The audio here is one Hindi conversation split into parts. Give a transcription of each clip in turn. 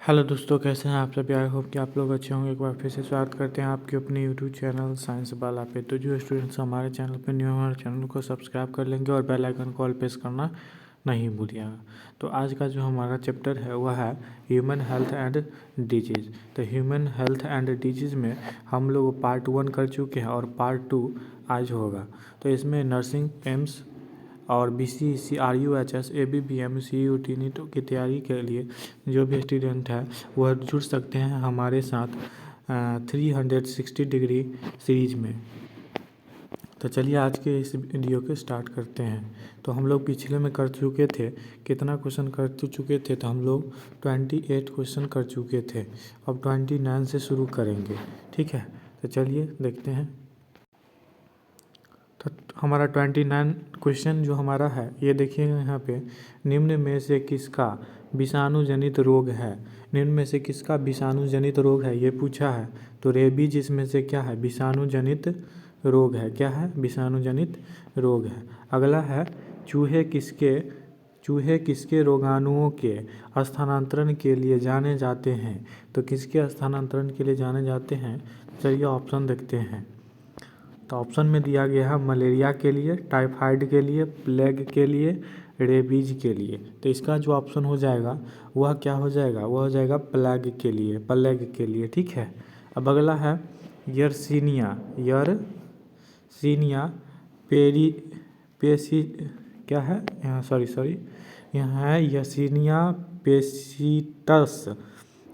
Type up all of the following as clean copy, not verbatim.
हेलो दोस्तों, कैसे हैं आप सभी। आई होप कि आप लोग अच्छे होंगे। एक बार फिर से स्वागत करते हैं आपके अपने यूट्यूब चैनल साइंस बाला पे। तो जो स्टूडेंट्स हमारे चैनल पे न्यू है, हमारे चैनल को सब्सक्राइब कर लेंगे और बेल आइकन को ऑल प्रेस करना नहीं भूलिएगा। तो आज का जो हमारा चैप्टर है वह है ह्यूमन हेल्थ एंड डिजीज़। तो ह्यूमन हेल्थ एंड डिजीज़ में हम लोग पार्ट 1 कर चुके हैं और पार्ट 2 आज होगा। तो इसमें नर्सिंग, एम्स और BCEC, RUHS, ABBM, CUT नीटों की तैयारी के लिए जो भी स्टूडेंट है वह जुड़ सकते हैं हमारे साथ 360 डिग्री सीरीज में। तो चलिए आज के इस वीडियो को स्टार्ट करते हैं। तो हम लोग पिछले में कर चुके थे, कितना क्वेश्चन कर चुके थे, तो हम लोग 28 क्वेश्चन कर चुके थे। अब 29 से शुरू करेंगे, ठीक है। तो चलिए देखते हैं। तो हमारा 29 क्वेश्चन जो हमारा है ये देखिएगा यहाँ पे, निम्न में से किसका विषाणु जनित रोग है। निम्न में से किसका विषाणु जनित रोग है ये पूछा है। तो रेबीज इसमें से क्या है, विषाणु जनित रोग है। क्या है, विषाणु जनित रोग है। अगला है चूहे किसके रोगाणुओं के स्थानांतरण के लिए जाने जाते हैं। तो किसके स्थानांतरण के लिए जाने जाते हैं, चलिए ऑप्शन देखते हैं। तो ऑप्शन में दिया गया है मलेरिया के लिए, टाइफाइड के लिए, प्लेग के लिए, रेबीज के लिए। तो इसका जो ऑप्शन हो जाएगा वह क्या हो जाएगा, वह हो जाएगा प्लेग के लिए, ठीक है। अब अगला है यर्सीनिया पेरी पेसी क्या है यहाँ, सॉरी यहाँ है यर्सीनिया पेसिटस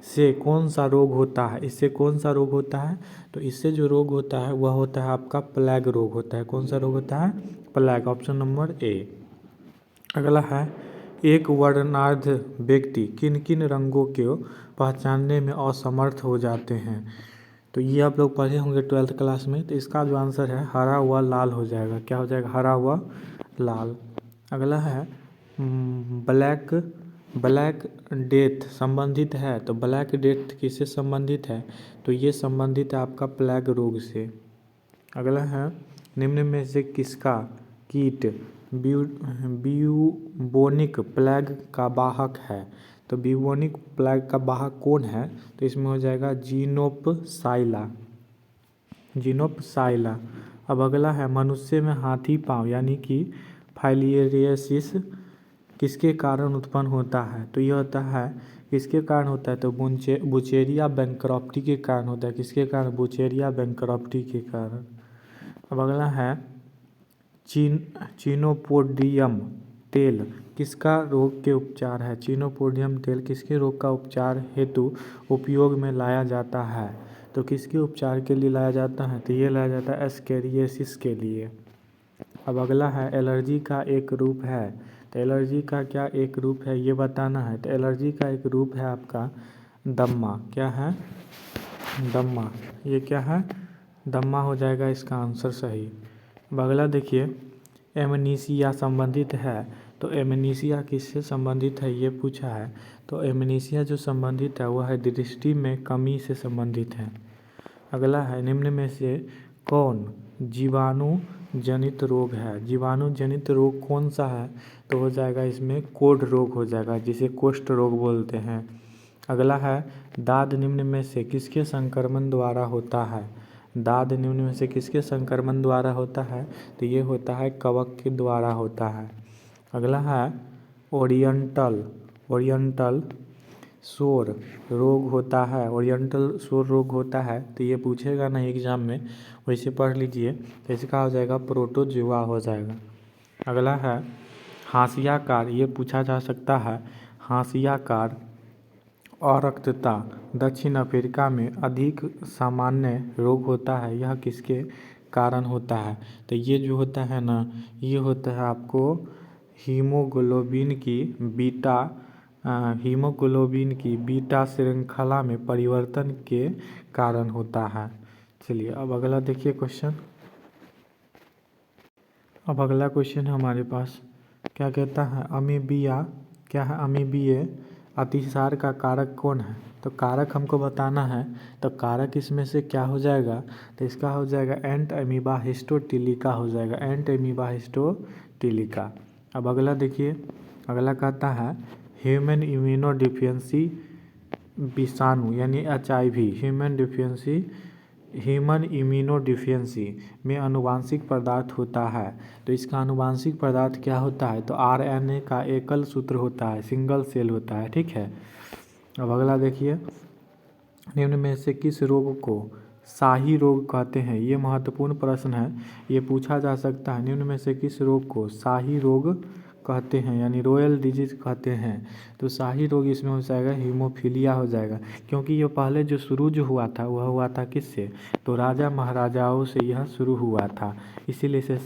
से कौन सा रोग होता है। इससे कौन सा रोग होता है, तो इससे जो रोग होता है वह होता है आपका प्लेग रोग होता है। कौन सा रोग होता है, प्लेग, ऑप्शन नंबर ए। अगला है एक वर्णार्ध व्यक्ति किन किन रंगों को पहचानने में असमर्थ हो जाते हैं। तो ये आप लोग पढ़े होंगे 12th क्लास में। तो इसका जो आंसर है हरा हुआ लाल हो जाएगा। क्या हो जाएगा, हरा हुआ लाल। अगला है ब्लैक डेथ संबंधित है। तो ब्लैक डेथ किससे संबंधित है, तो ये संबंधित है आपका प्लेग रोग से। अगला है निम्न में से किसका कीट ब्यूबोनिक प्लेग का वाहक है। तो ब्यूबोनिक प्लेग का वाहक कौन है, तो इसमें हो जाएगा जीनोपसाइला। अब अगला है मनुष्य में हाथी पाँव यानी कि फाइलियरियसिस किसके कारण उत्पन्न होता है। तो यह होता है, किसके कारण होता है, तो बुचेरिया बैंक्रप्टी के कारण होता है। किसके कारण, बुचेरिया बैंक्रप्टी के कारण। अब अगला है चिनोपोडियम तेल किसका रोग के उपचार है। चिनोपोडियम तेल किसके रोग का उपचार हेतु उपयोग में लाया जाता है। तो किसके उपचार के लिए लाया जाता है, तो ये लाया जाता है एस्केरियासिस के लिए। अब अगला है एलर्जी का एक रूप है। तो एलर्जी का क्या एक रूप है ये बताना है। तो एलर्जी का एक रूप है आपका दम्मा। क्या है, दम्मा। ये क्या है, दम्मा हो जाएगा इसका आंसर सही। अब अगला देखिए एमनीसिया संबंधित है। तो एमनीसिया किससे संबंधित है ये पूछा है। तो एमनीसिया जो संबंधित है वह है दृष्टि में कमी से संबंधित है। अगला है निम्न में से कौन जीवाणु जनित रोग है। जीवाणु जनित रोग कौन सा है, तो हो जाएगा इसमें कोढ़ रोग हो जाएगा, जिसे कुष्ठ रोग बोलते हैं। अगला है दाद निम्न में से किसके संक्रमण द्वारा होता है। दाद निम्न में से किसके संक्रमण द्वारा होता है, तो ये होता है कवक के द्वारा होता है। अगला है ओरिएंटल शोर रोग होता है। ओरिएंटल शोर रोग होता है, तो ये पूछेगा नहीं एग्जाम में, वैसे पढ़ लीजिए। तो इसका हो जाएगा प्रोटोजुआ हो जाएगा। अगला है हाशियाकार, ये पूछा जा सकता है। हाशियाकार अरक्तता दक्षिण अफ्रीका में अधिक सामान्य रोग होता है, यह किसके कारण होता है। तो ये जो होता है ना, ये होता है आपको हीमोग्लोबिन की बीटा श्रृंखला में परिवर्तन के कारण होता है। चलिए अब अगला देखिए क्वेश्चन। अब अगला क्वेश्चन हमारे पास क्या कहता है, अमीबिया क्या है, अमीबिये अतिसार का कारक कौन है। तो कारक हमको बताना है। तो कारक इसमें से क्या हो जाएगा, तो इसका हो जाएगा एंट अमीबा हिस्टोटिलिका हो जाएगा, एंट अमीबा हिस्टोटिलिका। अब अगला देखिए, अगला कहता है ह्यूमन इम्यूनोडिफिशियंसी विषाणु यानी HIV ह्यूमन इम्यूनोडिफिशियंसी में आनुवांशिक पदार्थ होता है। तो इसका आनुवांशिक पदार्थ क्या होता है? तो RNA का एकल सूत्र होता है, सिंगल सेल होता है। ठीक है। अब अगला देखिए, निम्न में से किस रोग को शाही रोग कहते हैं? ये महत्वपूर्ण प्रश्न है, ये पूछा जा सकता है। निम्न में से किस रोग को शाही रोग कहते हैं यानी रॉयल डिजीज कहते हैं? तो शाही रोग इसमें हो जाएगा हीमोफीलिया हो जाएगा, क्योंकि ये पहले जो शुरू जो हुआ था वह हुआ था किससे? तो राजा महाराजाओं से यह शुरू हुआ था, इसीलिए इसे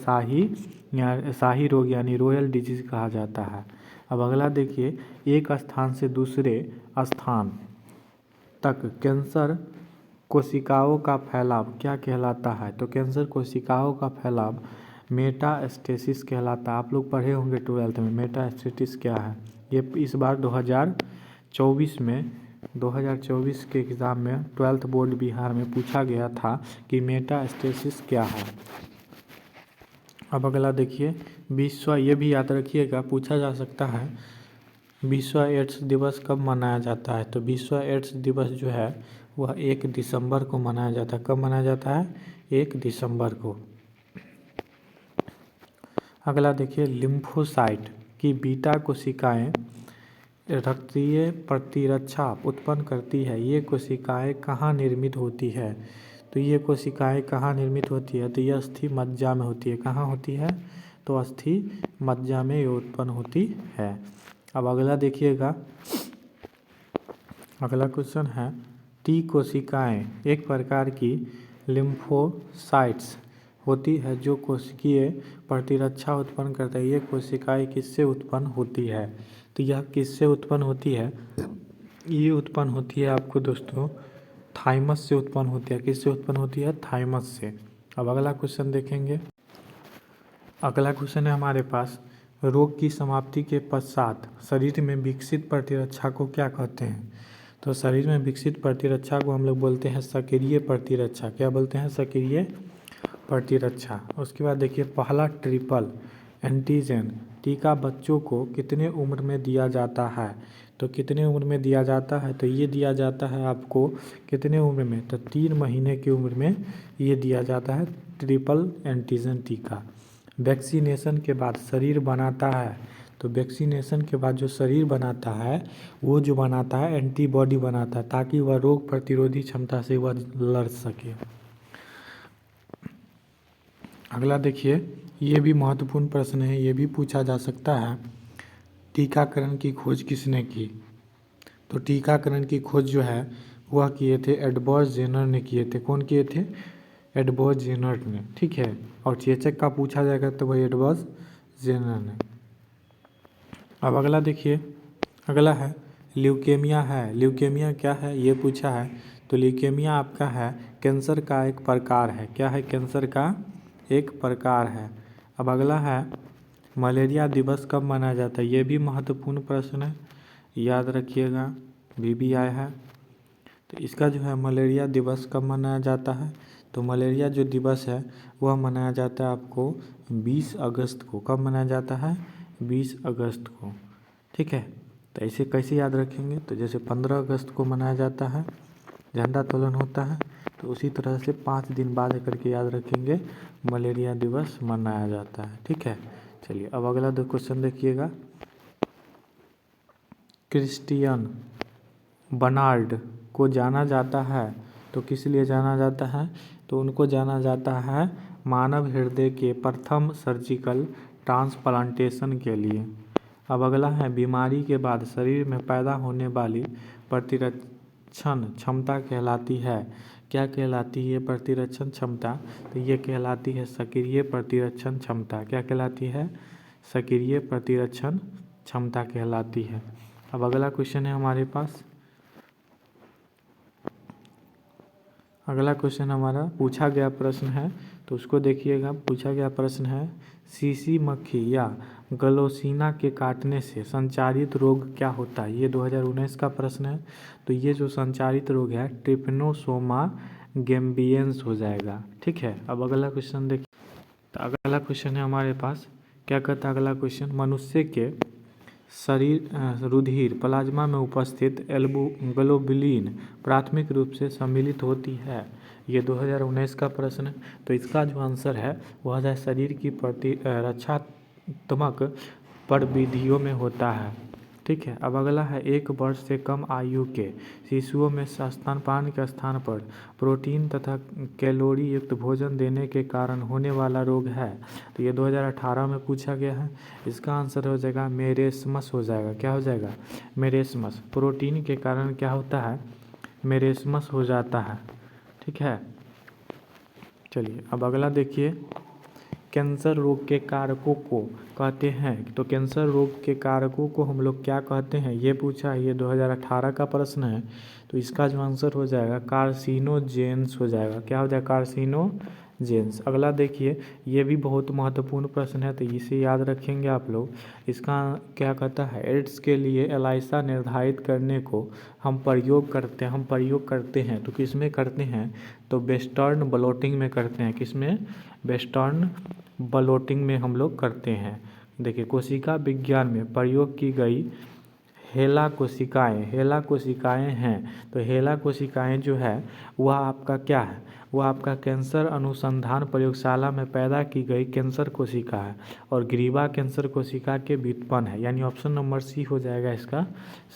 शाही रोग यानी रॉयल डिजीज कहा जाता है। अब अगला देखिए, एक स्थान से दूसरे स्थान तक कैंसर कोशिकाओं का फैलाव क्या कहलाता है? तो कैंसर कोशिकाओं का फैलाव मेटास्टेसिस कहलाता है। आप लोग पढ़े होंगे 12th में मेटास्टेसिस क्या है। ये इस बार 2024 के एग्ज़ाम में 12th बोर्ड बिहार में पूछा गया था कि मेटास्टेसिस क्या है। अब अगला देखिए, ये भी याद रखिएगा, पूछा जा सकता है विश्व एड्स दिवस कब मनाया जाता है? तो विश्व एड्स दिवस जो है वह 1 दिसंबर को मनाया जाता है। कब मनाया जाता है? 1 दिसंबर को। अगला देखिए, लिम्फोसाइट की बीटा कोशिकाएं रक्तीय प्रतिरक्षा उत्पन्न करती है। ये कोशिकाएं कहाँ निर्मित होती है? तो ये कोशिकाएं कहाँ निर्मित होती है? तो यह अस्थि मज्जा में होती है। कहाँ होती है? तो अस्थि मज्जा में ये उत्पन्न होती है। अब अगला देखिएगा, अगला क्वेश्चन है, टी कोशिकाएं एक प्रकार की लिम्फोसाइट्स होती है जो कोशिकीय प्रतिरक्षा उत्पन्न करता है। ये कोशिकाएं किससे उत्पन्न होती है? तो यह किससे उत्पन्न होती है? ये उत्पन्न होती है आपको दोस्तों थाइमस से उत्पन्न होती है। किससे उत्पन्न होती है? थाइमस से। अब अगला क्वेश्चन देखेंगे, अगला क्वेश्चन है हमारे पास, रोग की समाप्ति के पश्चात शरीर में विकसित प्रतिरक्षा को क्या कहते हैं? तो शरीर में विकसित प्रतिरक्षा को हम लोग बोलते हैं सक्रिय प्रतिरक्षा। क्या बोलते हैं? सक्रिय प्रतिरक्षा। उसके बाद देखिए, पहला ट्रिपल एंटीजन टीका बच्चों को कितने उम्र में दिया जाता है? तो कितने उम्र में दिया जाता है? तो ये दिया जाता है आपको कितने उम्र में? तो 3 महीने की उम्र में ये दिया जाता है ट्रिपल एंटीजन टीका। वैक्सीनेशन के बाद शरीर बनाता है, तो वैक्सीनेशन के बाद जो शरीर बनाता है वो जो बनाता है एंटीबॉडी बनाता है, ताकि वह रोग प्रतिरोधी क्षमता से वह लड़ सके। अगला देखिए, ये भी महत्वपूर्ण प्रश्न है, ये भी पूछा जा सकता है, टीकाकरण की खोज किसने की? तो टीकाकरण की खोज जो है वह किए थे एडवर्ड जेनर ने किए थे। कौन किए थे? एडवर्ड जेनर ने। ठीक है। और चेचक का पूछा जाएगा तो वही एडवर्ड जेनर ने। अब अगला देखिए, अगला है ल्यूकेमिया है। ल्यूकेमिया क्या है ये पूछा है। तो ल्यूकेमिया आपका है कैंसर का एक प्रकार है। क्या है? कैंसर का एक प्रकार है। अब अगला है मलेरिया दिवस कब मनाया जाता है? ये भी महत्वपूर्ण प्रश्न है, याद रखिएगा, भी आया है। तो इसका जो है मलेरिया दिवस कब मनाया जाता है? तो मलेरिया जो दिवस है वह मनाया जाता है आपको 20 अगस्त को। कब मनाया जाता है? 20 अगस्त को। ठीक है। तो ऐसे कैसे याद रखेंगे? तो जैसे 15 अगस्त को मनाया जाता है, झंडा तोलन होता है, तो उसी तरह से 5 दिन बाद करके याद रखेंगे मलेरिया दिवस मनाया जाता है। ठीक है। चलिए अब अगला दो क्वेश्चन देखिएगा, क्रिस्टियन बर्नार्ड को जाना जाता है तो किस लिए जाना जाता है? तो उनको जाना जाता है मानव हृदय के प्रथम सर्जिकल ट्रांसप्लांटेशन के लिए। अब अगला है बीमारी के बाद शरीर में पैदा होने वाली प्रतिरक्षण क्षमता कहलाती है। क्या कहलाती है प्रतिरक्षण क्षमता? तो ये कहलाती है सक्रिय प्रतिरक्षण क्षमता। क्या कहलाती है? सक्रिय प्रतिरक्षण क्षमता कहलाती है। अब अगला क्वेश्चन है हमारे पास, अगला क्वेश्चन हमारा पूछा गया प्रश्न है, तो उसको देखिएगा। पूछा गया प्रश्न है, सीसी मक्खी या गलोसिना के काटने से संचारित रोग क्या होता है? ये 2019 का प्रश्न है। तो ये जो संचारित रोग है ट्रिपनोसोमा गैम्बियंस हो जाएगा। ठीक है। अब अगला क्वेश्चन देखिए। तो अगला क्वेश्चन है हमारे पास, क्या कहता है अगला क्वेश्चन, मनुष्य के शरीर रुधिर प्लाज्मा में उपस्थित ग्लोबुलिन प्राथमिक रूप से सम्मिलित होती है। ये 2019 का प्रश्न है। तो इसका जो आंसर है वह है शरीर की रक्षात्मक प्रविधियों में होता है। ठीक है। अब अगला है 1 वर्ष से कम आयु के शिशुओं में स्तनपान के स्थान पर प्रोटीन तथा कैलोरी युक्त भोजन देने के कारण होने वाला रोग है। तो ये 2018 में पूछा गया है। इसका आंसर हो जाएगा मेरेस्मस हो जाएगा। क्या हो जाएगा? मेरेस्मस। प्रोटीन के कारण क्या होता है? मेरेस्मस हो जाता है। ठीक है। चलिए अब अगला देखिए, कैंसर रोग के कारकों को कहते हैं। तो कैंसर रोग के कारकों को हम लोग क्या कहते हैं, ये पूछा है। ये 2018 का प्रश्न है। तो इसका जो आंसर हो जाएगा कार्सिनोजेंस हो जाएगा। क्या हो जाएगा? कार्सिनोजेंस। अगला देखिए, ये भी बहुत महत्वपूर्ण प्रश्न है, तो इसे याद रखेंगे आप लोग। इसका क्या कहता है? एड्स के लिए एलाइसा निर्धारित करने को हम प्रयोग करते हैं। तो किस में करते हैं? तो वेस्टर्न ब्लॉटिंग में करते हैं। किस में? वेस्टर्न ब्लॉटिंग में हम लोग करते हैं। देखिए, कोशिका विज्ञान में प्रयोग की गई हेला कोशिकाएं हैं। तो हेला कोशिकाएं जो है वह आपका क्या है? वह आपका कैंसर अनुसंधान प्रयोगशाला में पैदा की गई कैंसर कोशिका है और ग्रीवा कैंसर कोशिका के व्युत्पन्न है। यानी ऑप्शन नंबर सी हो जाएगा इसका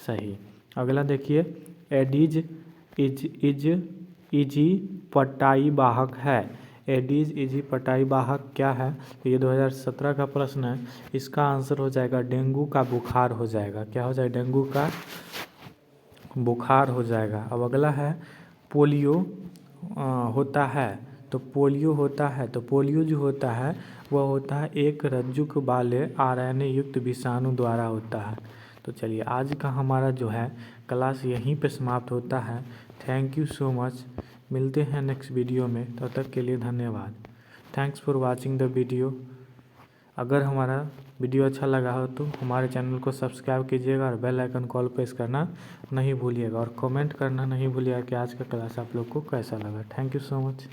सही। अगला देखिए, एडीज इजीपटाई वाहक है। एडीज इजीपटाई वाहक क्या है? तो ये 2017 का प्रश्न है। इसका आंसर हो जाएगा डेंगू का बुखार हो जाएगा। क्या हो जाएगा? डेंगू का बुखार हो जाएगा। अब अगला है पोलियो होता है। तो पोलियो होता है, तो पोलियो जो होता है वह होता है एक रज्जुक वाले आरएनए युक्त विषाणु द्वारा होता है। तो चलिए, आज का हमारा जो है क्लास यहीं पे समाप्त होता है। Thank you so much. मिलते हैं नेक्स्ट वीडियो में, तब तक के लिए धन्यवाद। Thanks for watching the video. अगर हमारा वीडियो अच्छा लगा हो तो हमारे चैनल को सब्सक्राइब कीजिएगा और बेल आइकन कॉल प्रेस करना नहीं भूलिएगा और कमेंट करना नहीं भूलिएगा कि आज का क्लास आप लोग को कैसा लगा। Thank you so much.